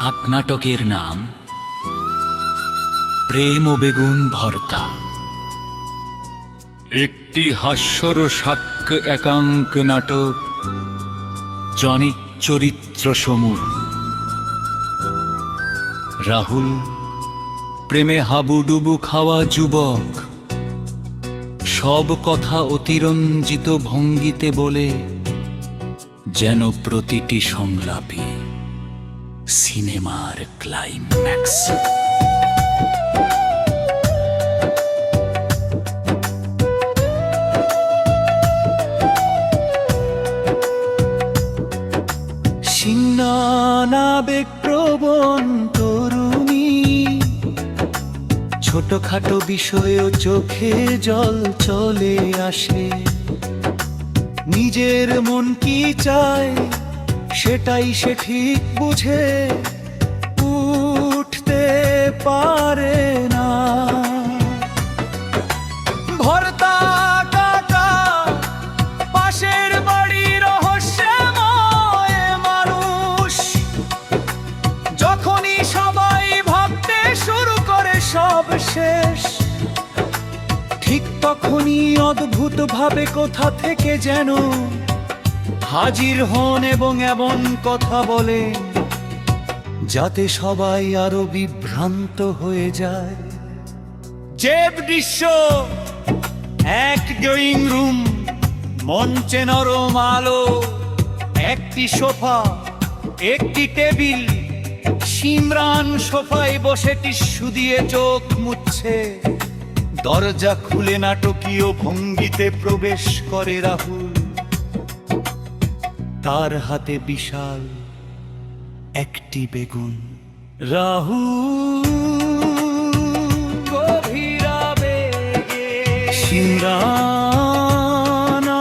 নাটকের নাম প্রেম ও বেগুন ভর্তা। একটি হাস্যরসাত্মক একাঙ্ক নাটক, জনিক চরিত্র সমূহ: রাহুল প্রেমে হাবুডুবু খাওয়া যুবক, সব কথা অতিরঞ্জিত ভঙ্গিতে বলে, যেন প্রতিটি সংলাপে সিনেমার ক্লাইম্যাক্স। আবেগপ্রবণ তরুণী, ছোটখাটো বিষয়েও চোখে জল চলে আসে। নিজের মন কি চায় সেটাই সে ঠিক বুঝে উঠতে পারে না। ভর্তা কাকা পাশের বাড়ির রহস্যময় মানুষ, যখনই সবাই ভাবতে শুরু করে সব শেষ, ঠিক তখনই অদ্ভুত ভাবে কোথা থেকে যেন হাজির হন এবং এমন কথা বলে যাতে সবাই আরো বিভ্রান্ত হয়ে যায়। যে দৃশ্য, এক ড্রয়িং রুম, মঞ্চে নরম আলো, একটি সোফা, একটি টেবিল। সিমরান সোফায় বসে টিস্যু দিয়ে চোখ মুছছে। দরজা খুলে নাটকীয় ভঙ্গিতে প্রবেশ করে রাহুল, তার হাতে বিশাল একটি বেগুন। রাহুল গভীর আবেগে, সিমরান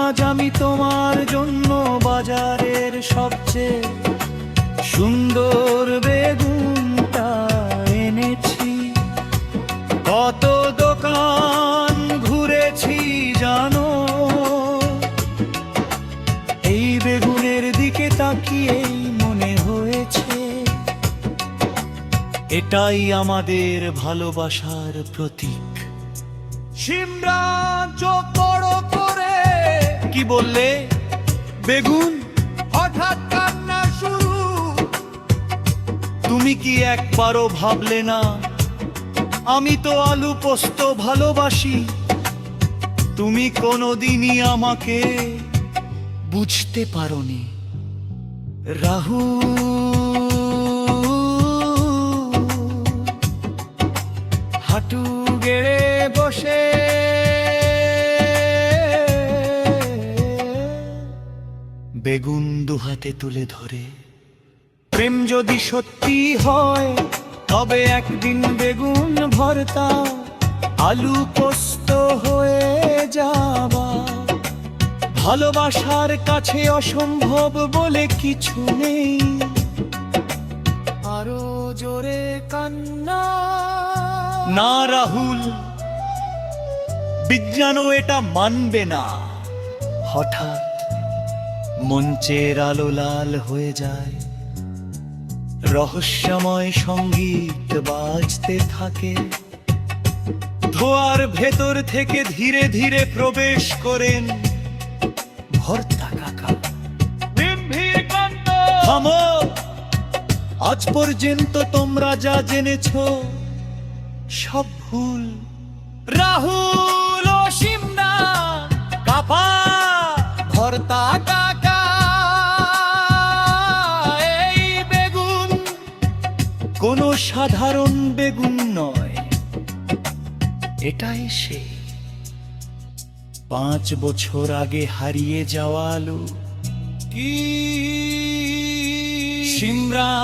আজ আমি তোমার জন্য বাজারের সবচেয়ে সুন্দর বেগুনটা এনেছি। কত দোকান ঘুরেছি জানো, এই বেগুনের দিকে তাকিয়েই মনে হয়েছে এটাই আমাদের ভালোবাসার প্রতীক। সিমরান চোখ বড় করে, কি বললে? বেগুন? হঠাৎ কান্না শুরু। তুমি কি একবারও ভাবলে না আমি তো আলু পোস্ত ভালোবাসি? তুমি কোনোদিনই আমাকে বুঝতে পারোনি। রাহুল হাঁটু গেড়ে বসে বেগুন দুহাতে তুলে ধরে, প্রেম যদি সত্যি হয় তবে একদিন বেগুন ভর্তা আলু পোস্ত হয়ে যাবা। ভালোবাসার কাছে অসম্ভব বলে কিছু নেই। আরো জোরে কান্না। না রাহুল, বিজ্ঞানও এটা মানবে না। হঠাৎ মঞ্চের আলো লাল হয়ে যায়, রহস্যময় সঙ্গীত বাজতে থাকে। ধোঁয়ার ভেতর থেকে ধীরে ধীরে প্রবেশ করেন ভর্তা কাকা। থামো, আজ পর্যন্ত তোমরা যা জেনেছো সব ভুল। রাহুল ও সিমরান কাপা ভর্তা কাকা, এই বেগুন কোনো সাধারণ বেগুন নয়, এটাই সে 5 বছর আগে হারিয়ে যাওয়া আলু। কি সিমরান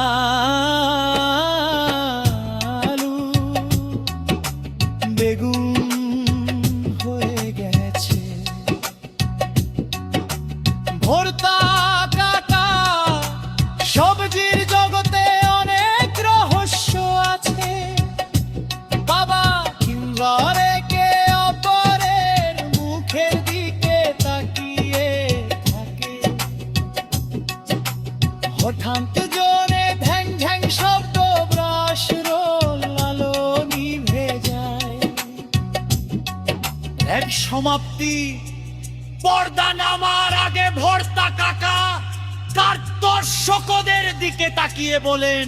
আলু বেগুন হয়ে গেছে। ভর্তা কাটা সবজির জগতে অনেক রহস্য আছে। বাবা কিংবা রেখে অপরের মুখের দিকে তাকিয়ে থাকে। হঠাৎ জোরে ঢ্যাং ঢ্যাং শব্দ সমাপ্তি। পর্দা নামার আগে ভর্তা কাকা তার দর্শকদের দিকে তাকিয়ে বলেন,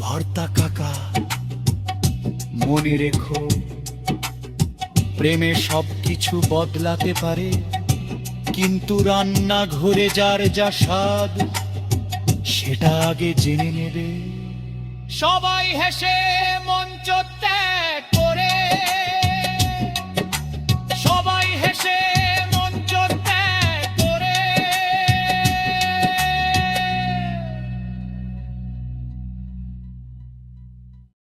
ভর্তা কাকা মনে রেখো, প্রেমে সবকিছু বদলাতে পারে, কিন্তু রান্না ঘরে যার যা স্বাদ সেটা আগে জেনে নেবে। সবাই হেসে মঞ্চ ত্যাগ